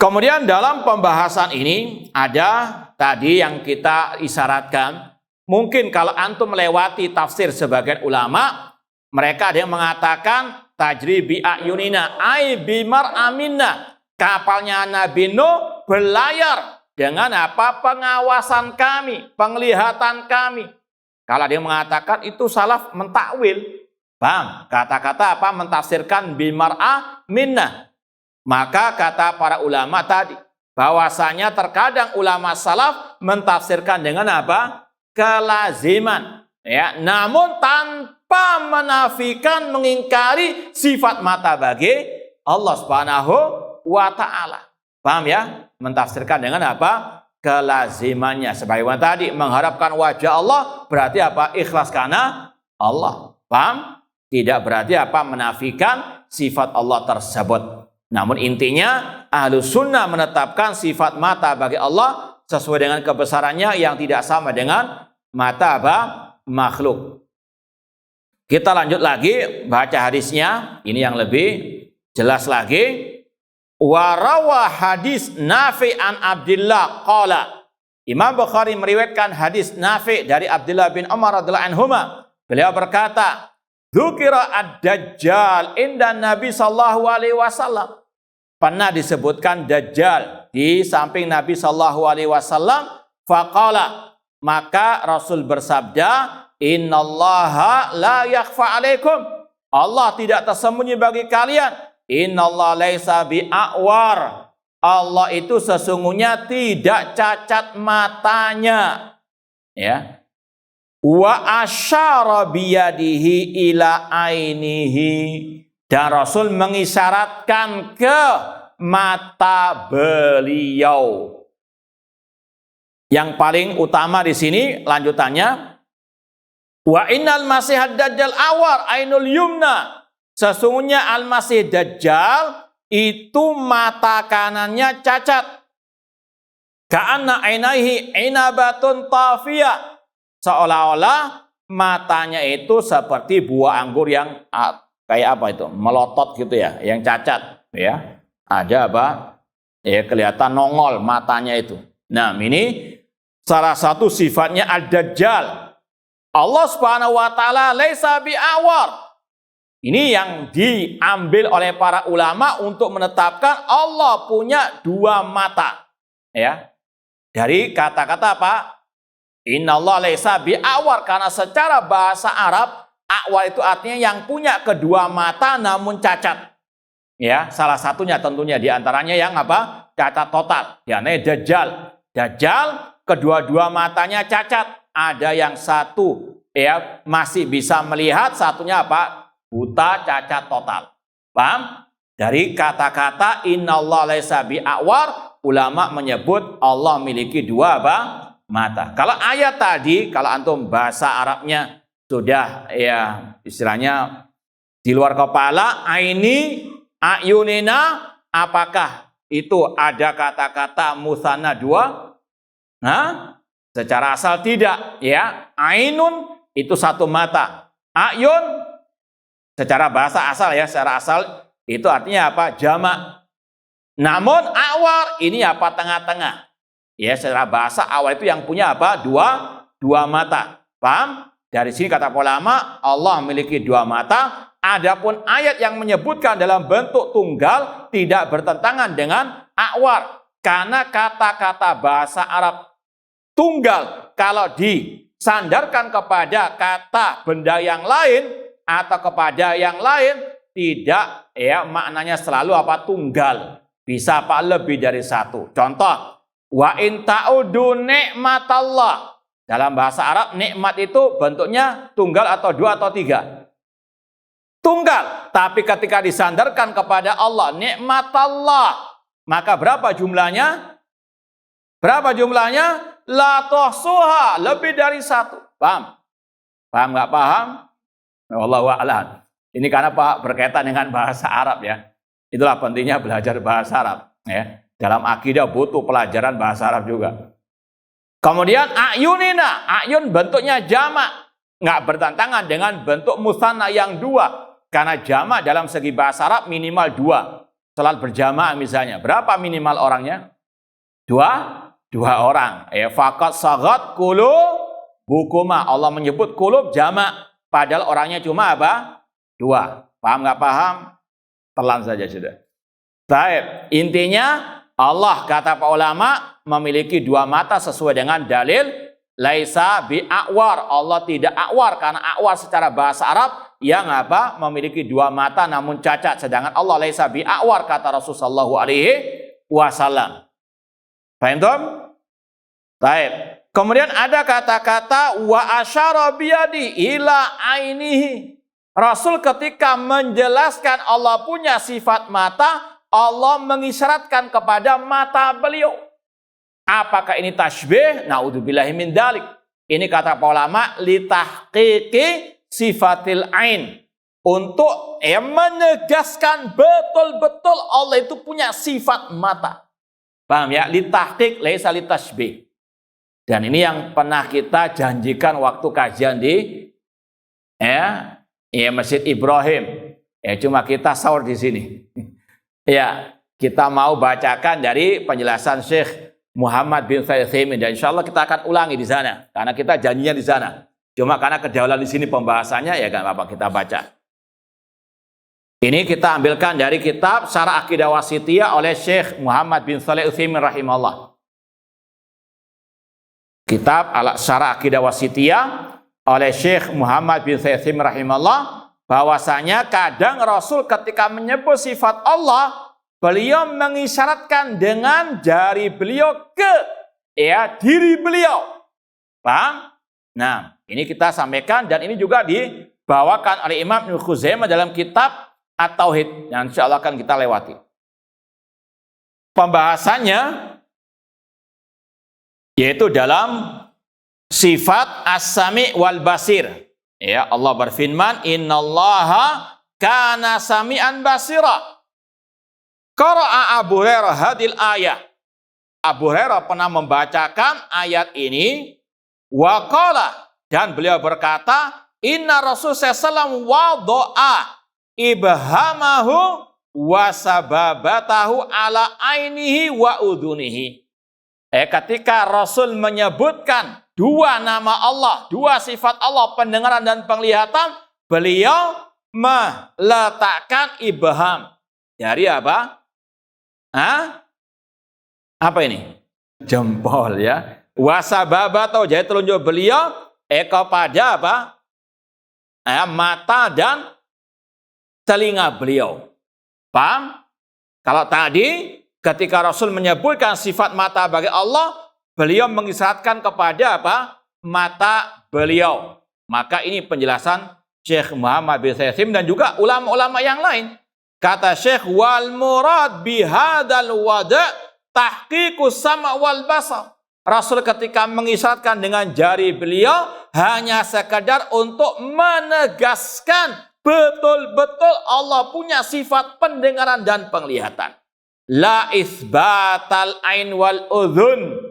Kemudian dalam pembahasan ini ada tadi yang kita isyaratkan. Mungkin kalau antum melewati tafsir sebagian ulama, mereka ada yang mengatakan tajri bi ayunina ay bimar aminna. Kapalnya Nabi Nuh berlayar dengan apa? Pengawasan kami, penglihatan kami. Kalau dia mengatakan itu salaf mentakwil. Paham? Kata-kata apa? Mentafsirkan bimar'a minna. Maka kata para ulama tadi, bahwasanya terkadang ulama salaf mentafsirkan dengan apa? Kelaziman. Ya, namun tanpa menafikan, mengingkari sifat mata bagi Allah Subhanahu wa ta'ala. Paham ya? Mentafsirkan dengan apa? Kelazimannya. Sebagaimana tadi, mengharapkan wajah Allah berarti apa? Ikhlas karena Allah. Paham? Tidak berarti apa? Menafikan sifat Allah tersebut. Namun intinya, Ahlus Sunnah menetapkan sifat mata bagi Allah sesuai dengan kebesarannya yang tidak sama dengan mata apa? Makhluk. Kita lanjut lagi baca hadisnya. Ini yang lebih jelas lagi. Warawa hadis Nafi an Abdullah qala. Imam Bukhari meriwayatkan hadis Nafi dari Abdullah bin Umar radhiyallahu anhuma. Beliau berkata, "Dzukira ad-dajjal inda Nabi sallallahu alaihi wasallam." pernah disebutkan Dajjal di samping Nabi Shallallahu Alaihi Wasallam. Faqala, maka Rasul bersabda, Innallaha la yakhfa alaikum. Allah tidak tersembunyi bagi kalian. Innallaha laisa bi'awar. Allah itu sesungguhnya tidak cacat matanya. Ya. Wa asyara biyadihi ila ainihi. Dan Rasul mengisyaratkan ke mata beliau. Yang paling utama di sini lanjutannya, wa innal masihad dajjal awar ainul yumna. Sesungguhnya al-masih dajjal itu mata kanannya cacat. Ka'anna ainaihi inabatun tafiyah. Seolah-olah matanya itu seperti buah anggur yang kayak apa itu? Melotot gitu ya, yang cacat ya. Ada apa? Ya kelihatan nongol matanya itu. Nah, ini salah satu sifatnya ad-dajjal. Allah Subhanahu wa taala laisa bi'awar. Ini yang diambil oleh para ulama untuk menetapkan Allah punya dua mata. Ya. Dari kata-kata apa? Innallaha laisa bi'awar, karena secara bahasa Arab awar itu artinya yang punya kedua mata namun cacat. Ya, salah satunya tentunya diantaranya yang apa? Cacat total. Ya, namanya Dajjal. Dajjal kedua-dua matanya cacat. Ada yang satu ya masih bisa melihat, satunya apa? Buta, cacat total. Paham? Dari kata-kata innallaha laisa bi'awar, ulama menyebut Allah memiliki dua apa? Mata. Kalau ayat tadi, kalau antum bahasa Arabnya sudah ya istilahnya di luar kepala, aini, ayunina, apakah itu ada kata-kata musanna dua? Nah, secara asal tidak, ya. Ainun itu satu mata. Ayun secara bahasa asal ya, secara asal itu artinya apa? Jamak. Namun awar ini apa? Tengah-tengah. Ya, secara bahasa awal itu yang punya apa? Dua mata. Paham? Dari sini kata ulama, Allah memiliki dua mata. Adapun ayat yang menyebutkan dalam bentuk tunggal tidak bertentangan dengan awar. Karena kata-kata bahasa Arab tunggal kalau disandarkan kepada kata benda yang lain atau kepada yang lain, tidak ya maknanya selalu apa? Tunggal. Bisa apa? Lebih dari satu. Contoh, wa in ta'udu nikmatallah. Dalam bahasa Arab, nikmat itu bentuknya tunggal atau dua atau tiga. Tunggal. Tapi ketika disandarkan kepada Allah, nikmatallah, maka berapa jumlahnya? Berapa jumlahnya? La tuhsuha, lebih dari satu. Paham? Paham nggak paham? Wallahu a'lam. Ini karena Pak berkaitan dengan bahasa Arab ya. Itulah pentingnya belajar bahasa Arab ya. Dalam akidah butuh pelajaran bahasa Arab juga. Kemudian ayunina, ayun bentuknya jamak, nggak bertentangan dengan bentuk musanna yang dua. Karena jamak dalam segi bahasa Arab minimal dua. Salat berjamaah misalnya, berapa minimal orangnya? Dua orang. Ya, faqat sagat qulubukuma. Allah menyebut qulub jamak, padahal orangnya cuma apa? Dua. Paham nggak paham? Telan saja sudah. Baik, intinya Allah kata para ulama memiliki dua mata sesuai dengan dalil laisa bi'awar. Allah tidak awar, karena awar secara bahasa Arab yang apa? Memiliki dua mata namun cacat. Sedangkan Allah laisa bi'awar kata Rasulullah sallallahu alaihi wasallam. Paham tuh? Baik. Kemudian ada kata-kata wa asyara biyadi ila ainihi. Rasul ketika menjelaskan Allah punya sifat mata, Allah mengisyaratkan kepada mata beliau. Apakah ini tasbih? Na'udzubillahi min dalik. Ini kata para ulama litahqiqi sifatil ain. Untuk menegaskan betul-betul Allah itu punya sifat mata. Paham ya? Litahqiq laisa litasbih. Dan ini yang pernah kita janjikan waktu kajian di Masjid Ibrahim. Cuma kita sahur di sini. Ya, kita mau bacakan dari penjelasan Syekh Muhammad bin Utsaimin, dan insya Allah kita akan ulangi di sana karena kita janjinya di sana. Cuma karena kedahuluan di sini pembahasannya ya nggak apa-apa kita baca. Ini kita ambilkan dari kitab Syarah Aqidah Wasithiyah oleh Syekh Muhammad bin Shalih Al-Utsaimin rahimahullah. Kitab Syarah Aqidah Wasithiyah oleh Syekh Muhammad bin Shalih Al-Utsaimin rahimahullah, bahwasanya kadang Rasul ketika menyebut sifat Allah, beliau mengisyaratkan dengan jari beliau ke diri beliau. Paham? Nah, ini kita sampaikan dan ini juga dibawakan oleh Imam Ibnu Khuzaimah dalam kitab At-Tauhid yang insya Allah akan kita lewati. Pembahasannya yaitu dalam sifat As-Sami' wal Basir. Ya, Allah berfirman, "Innallaha kana sami'an basira." Qara'a Abu Hurairah hadil ayat. Abu Hurairah pernah membacakan ayat ini, wa qala, dan beliau berkata, "Inna Rasul sallallahu wado'a ibhamahu wa sababatahu ala ainihi wa udunihi." Ketika Rasul menyebutkan dua nama Allah, dua sifat Allah, pendengaran dan penglihatan, beliau meletakkan ibham. Dari apa? Apa ini? Jempol ya. Wa sababatahu, jadi telunjuk beliau kepada apa? Mata dan telinga beliau. Paham? Kalau tadi ketika Rasul menyebutkan sifat mata bagi Allah, beliau mengisyaratkan kepada apa? Mata beliau. Maka ini penjelasan Syekh Muhammad bin Shalih dan juga ulama-ulama yang lain. Kata Syekh, wal murad bihadal wada' tahqiqus sama' wal basar. Rasul ketika mengisyaratkan dengan jari beliau hanya sekedar untuk menegaskan betul-betul Allah punya sifat pendengaran dan penglihatan. La isbatal ain wal udhun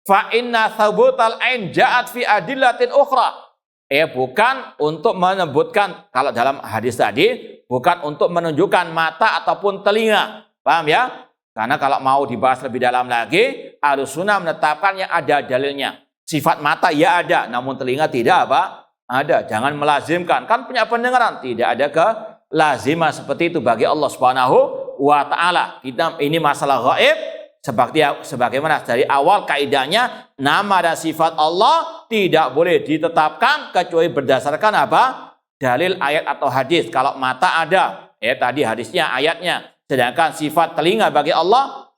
fa inna thubutal ain ja'at fi adillatin ukhra. Bukan untuk menyebutkan, kalau dalam hadis tadi, bukan untuk menunjukkan mata ataupun telinga. Paham ya? Karena kalau mau dibahas lebih dalam lagi, Ahlussunnah menetapkan yang ada dalilnya. Sifat mata ya ada, namun telinga tidak apa? Ada. Jangan melazimkan. Kan punya pendengaran. Tidak ada kelaziman seperti itu bagi Allah Subhanahu wa ta'ala. Kita ini masalah gaib, sebagaimana dari awal kaidahnya, nama dan sifat Allah tidak boleh ditetapkan kecuali berdasarkan apa? Dalil ayat atau hadis. Kalau mata ada, tadi hadisnya, ayatnya. Sedangkan sifat telinga bagi Allah,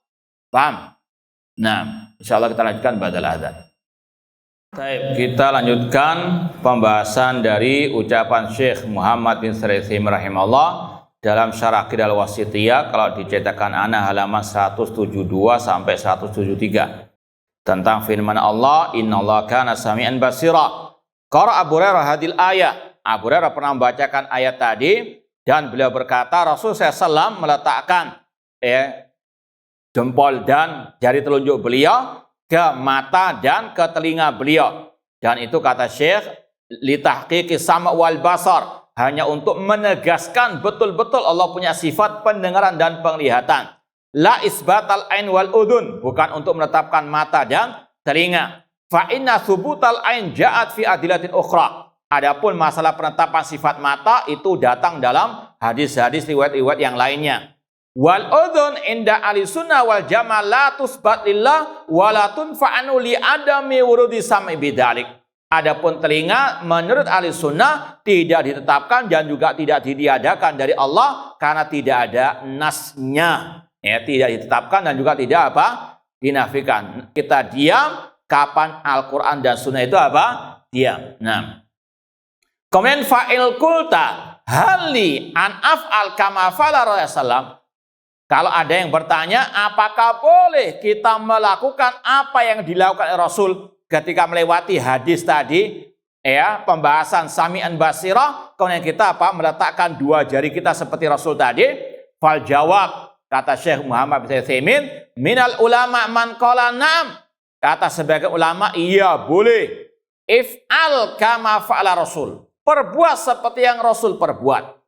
paham? Nah, insyaallah kita lanjutkan ba'dal adzan. Baik, kita lanjutkan pembahasan dari ucapan Syekh Muhammad bin Shalih Al-Utsaimin rahimahullah dalam Syarah Aqidah Wasithiyah, kalau dicetakan ana halaman 172 sampai 173, tentang firman Allah, "Innallaha kana sami'an basira." Qara Abu Hurairah hadil ayat. Abu Hurairah pernah membacakan ayat tadi dan beliau berkata, Rasul SAW meletakkan jempol dan jari telunjuk beliau ke mata dan ke telinga beliau. Dan itu kata Syekh, litahqiqis sama' wal basar, hanya untuk menegaskan betul-betul Allah punya sifat pendengaran dan penglihatan. La isbatal ain wal udun, bukan untuk menetapkan mata dan telinga. Fa inna thubutal ain ja'at fi adillatin ukhra. Adapun masalah penetapan sifat mata itu datang dalam hadis-hadis riwayat-riwayat yang lainnya. Wal udhun inda ahli sunnah wal jamaah la tusbat lillah wa la tunfa'anu li adami wurudi sam'i bidzalik. Adapun telinga menurut ahli sunnah tidak ditetapkan dan juga tidak ditiadakan dari Allah karena tidak ada nasnya. Tidak ditetapkan dan juga tidak apa? Dinafikan. Kita diam kapan Al-Quran dan sunnah itu apa? Diam. Nah, kemudian fa'il kulta hali an af'al kama fa'ala Rasulullah. Kalau ada yang bertanya, apakah boleh kita melakukan apa yang dilakukan Rasul ketika melewati hadis tadi, pembahasan sami'an basirah, kemudian kita meletakkan dua jari kita seperti Rasul tadi? Fal jawab, kata Syekh Muhammad bin Shalih Al-Utsaimin, minal ulama man qala na'am. Kata sebagai ulama, iya boleh. If'al kama fa'ala Rasul. Perbuat seperti yang Rasul perbuat.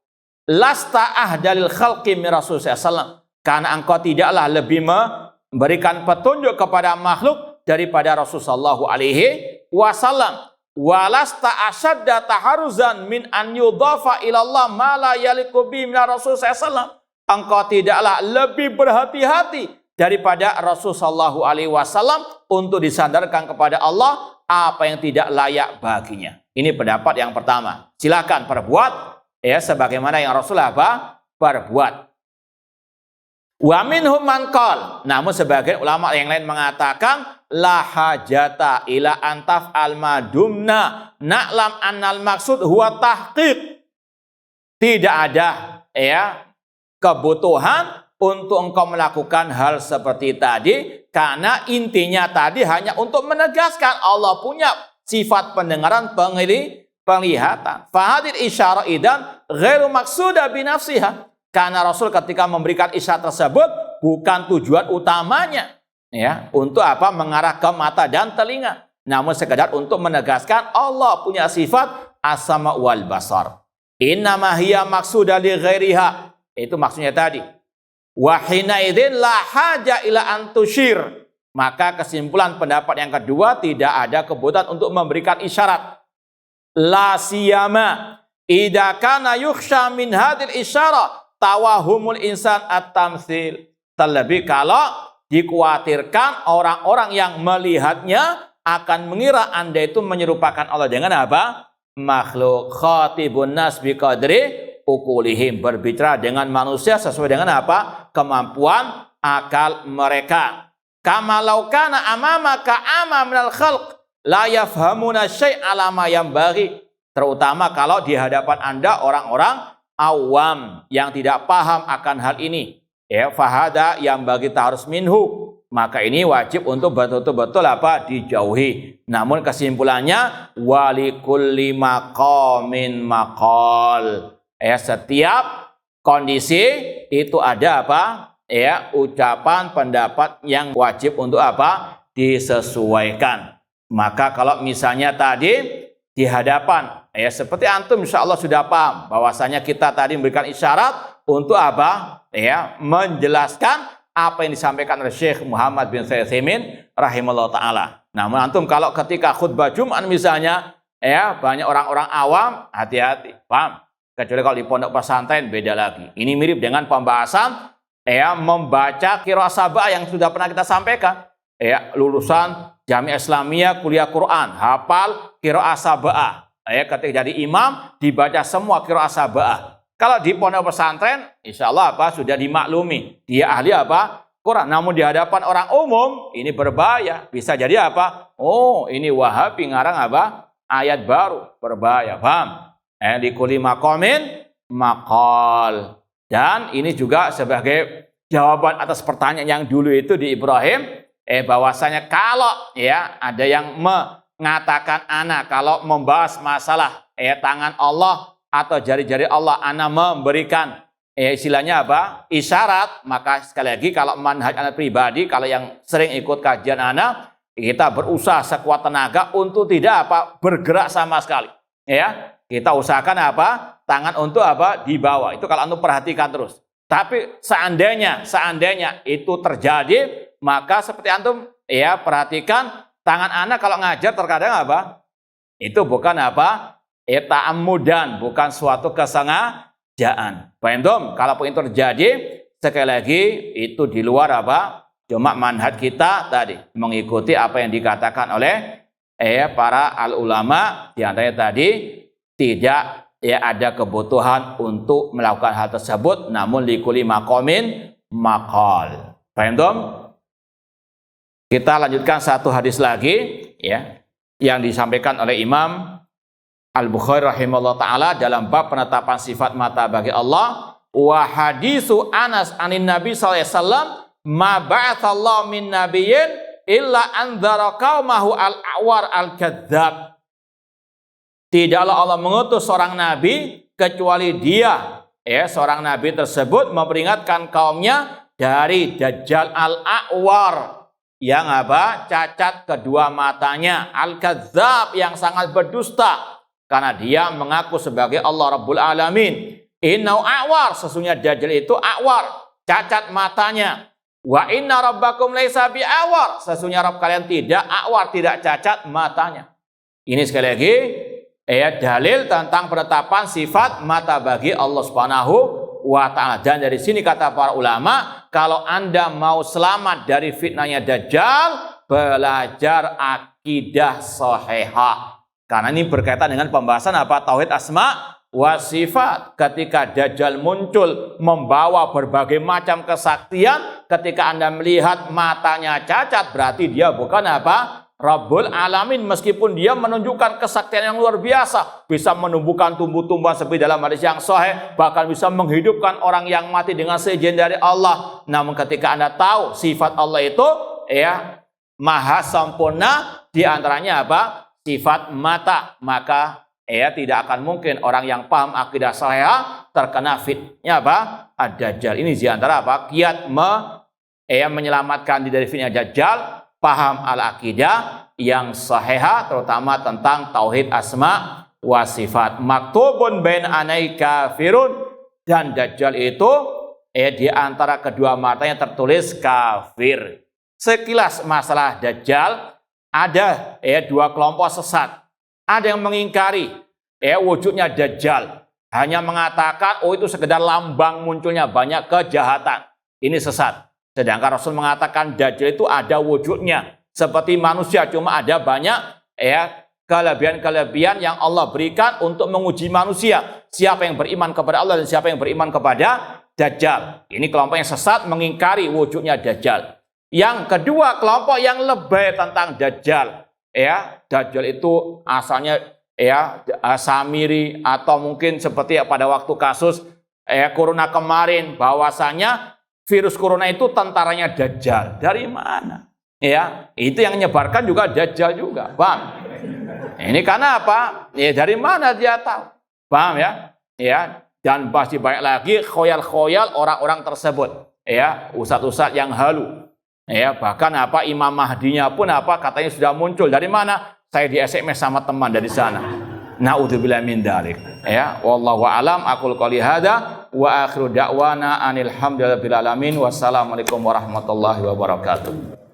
Lasta ahdalil khalqi min Rasul sallallahu. Karena engkau tidaklah lebih memberikan petunjuk kepada makhluk daripada Rasul sallallahu alaihi wasallam. walasta asyadda taharuzan min an yudhafa ila Allah ma la yaliqu bi min Rasul sallallahu. Engkau tidaklah lebih berhati-hati daripada Rasul sallallahu alaihi wasallam untuk disandarkan kepada Allah apa yang tidak layak baginya. Ini pendapat yang pertama. Silakan perbuat ya sebagaimana yang Rasul apa? Perbuat. Wa minhum man qala, namun sebagian ulama yang lain mengatakan la hajata ila antaf al madumna na'lam annal maksud huwa tahqiq. Tidak ada ya kebutuhan untuk engkau melakukan hal seperti tadi karena intinya tadi hanya untuk menegaskan Allah punya sifat pendengaran, penglihatan. Fahadir isyarah idan ghairu maksuda binafsiha. Karena Rasul ketika memberikan isyarat tersebut bukan tujuan utamanya ya untuk apa mengarah ke mata dan telinga, namun sekedar untuk menegaskan Allah punya sifat as-sama wal basar. Innama hiya maksuda li ghairiha. Itu maksudnya tadi. Wa hina idzin la haja ila antusyir. Maka kesimpulan pendapat yang kedua tidak ada kebutuhan untuk memberikan isyarat. La siyama idza kana yukhsha min hadhil isyarah tawahumul insan at-tamtsil. Terlebih kalau dikhawatirkan orang-orang yang melihatnya akan mengira Anda itu menyerupakan Allah dengan apa? Makhluk. Khatibun nas biqadri ukulihim, berbicara dengan manusia sesuai dengan apa? Kemampuan akal mereka. Kama law kana amamaka ama minal khalq la yafhamuna syai'a lama yanbaghi. Terutama kalau di hadapan Anda orang-orang awam yang tidak paham akan hal ini, ya fahada yang bagi taharus minhu, maka ini wajib untuk betul-betul apa dijauhi. Namun kesimpulannya walikulli maqamin maqal, ya setiap kondisi itu ada apa ya ucapan pendapat yang wajib untuk apa disesuaikan. Maka kalau misalnya tadi di hadapan ya seperti antum insya Allah sudah paham bahwasanya kita tadi memberikan isyarat untuk apa ya menjelaskan apa yang disampaikan oleh Syekh Muhammad bin Shalih Al Utsaimin rahimahullah taala. Namun antum kalau ketika khutbah Jumat misalnya ya banyak orang-orang awam, hati-hati, paham? Kecuali kalau di pondok pesantren beda lagi. Ini mirip dengan pembahasan ya membaca qiraah sab'ah yang sudah pernah kita sampaikan. Ya lulusan Jami'ah Islamiyah kuliah Quran, hafal qiraah sab'ah. Ya, ketika jadi imam dibaca semua qiraah sab'ah. Kalau di pondok pesantren, insya Allah apa sudah dimaklumi dia ahli apa Quran. Namun di hadapan orang umum ini berbahaya. Bisa jadi apa? Oh ini Wahabi ngarang apa? Ayat baru, berbahaya. Paham? Di kulli maqamin maqal. Dan ini juga sebagai jawaban atas pertanyaan yang dulu itu di Ibrahim. Bahwasanya kalau ya ada yang mengatakan ana kalau membahas masalah tangan Allah atau jari-jari Allah ana memberikan istilahnya apa? Isyarat, maka sekali lagi kalau manhaj ana pribadi, kalau yang sering ikut kajian ana, kita berusaha sekuat tenaga untuk tidak apa? Bergerak sama sekali. Ya, kita usahakan apa? Tangan untuk apa? Di bawah. Itu kalau antum perhatikan terus. Tapi seandainya itu terjadi, maka seperti antum ya perhatikan tangan anak kalau ngajar terkadang apa? Itu bukan apa? Ta'ammudan, bukan suatu kesengajaan. Paham dong? Kalaupun itu terjadi, sekali lagi itu di luar apa? Cuma manhaj kita tadi mengikuti apa yang dikatakan oleh para al-ulama, di antaranya tadi tidak ada kebutuhan untuk melakukan hal tersebut, namun likulli maqamin maqal. Paham dong? Kita lanjutkan satu hadis lagi ya yang disampaikan oleh Imam Al-Bukhari rahimahullah taala dalam bab penetapan sifat mata bagi Allah. Wa hadisu Anas anin Nabi sallallahu alaihi wasallam ma ba'atsallahu min nabiyyin illa andzara qaumahu al-awar al-kadzdzab. Tidaklah Allah mengutus seorang nabi kecuali dia seorang nabi tersebut memperingatkan kaumnya dari Dajjal al-A'war yang apa? Cacat kedua matanya, al-kadzdzab yang sangat berdusta karena dia mengaku sebagai Allah Rabbul Alamin. Innau a'war, sesungguhnya Dajjal itu a'war, cacat matanya. Wa inna rabbakum laisa bi'awar, sesungguhnya Rabb kalian tidak a'war, tidak cacat matanya. Ini sekali lagi dalil tentang penetapan sifat mata bagi Allah Subhanahu wa ta'ala. Dan dari sini kata para ulama, kalau Anda mau selamat dari fitnahnya Dajjal, belajar akidah sahihah. Karena ini berkaitan dengan pembahasan apa? Tauhid asma wa sifat. Ketika Dajjal muncul membawa berbagai macam kesaktian, ketika Anda melihat matanya cacat, berarti dia bukan apa? Rabbul Alamin. Meskipun dia menunjukkan kesaktian yang luar biasa, bisa menumbuhkan tumbuh-tumbuhan seperti dalam hadis yang sahih, bahkan bisa menghidupkan orang yang mati dengan seizin dari Allah. Namun ketika Anda tahu sifat Allah itu maha sempurna, di antaranya apa? Sifat mata, maka tidak akan mungkin orang yang paham akidah sahihah terkena fitnah apa? Ad-Dajjal. Ini di antara apa? Kiat menyelamatkan diri dari fitnah Dajjal, paham al-aqidah yang sahihah, terutama tentang tauhid asma wa sifat. Maktubun bain anai kafirun, dan Dajjal itu di antara kedua matanya tertulis kafir. Sekilas masalah Dajjal, ada dua kelompok sesat. Ada yang mengingkari wujudnya Dajjal, hanya mengatakan itu sekedar lambang munculnya banyak kejahatan. Ini sesat. Sedangkan Rasul mengatakan Dajjal itu ada wujudnya seperti manusia, cuma ada banyak kelebihan-kelebihan yang Allah berikan untuk menguji manusia. Siapa yang beriman kepada Allah dan siapa yang beriman kepada Dajjal. Ini kelompok yang sesat mengingkari wujudnya Dajjal. Yang kedua, kelompok yang lebay tentang Dajjal. Dajjal itu asalnya Samiri, atau mungkin seperti pada waktu kasus corona kemarin, bahwasanya virus corona itu tentaranya Dajjal. Dari mana? Itu yang menyebarkan juga Dajjal juga. Paham? Ini karena apa? Dari mana dia tahu? Paham ya? Dan pasti banyak lagi khoyal-khoyal orang-orang tersebut. Ustadz-ustadz yang halu. Bahkan apa Imam Mahdinya pun katanya sudah muncul. Dari mana? Saya di SMS sama teman dari sana. Na'udzubillah min dzalik. Wallahu a'lam. Aqul qouli hadza wa akhiru da'wana anil hamdulillahi rabbil alamin. Wassalamualaikum warahmatullahi wabarakatuh.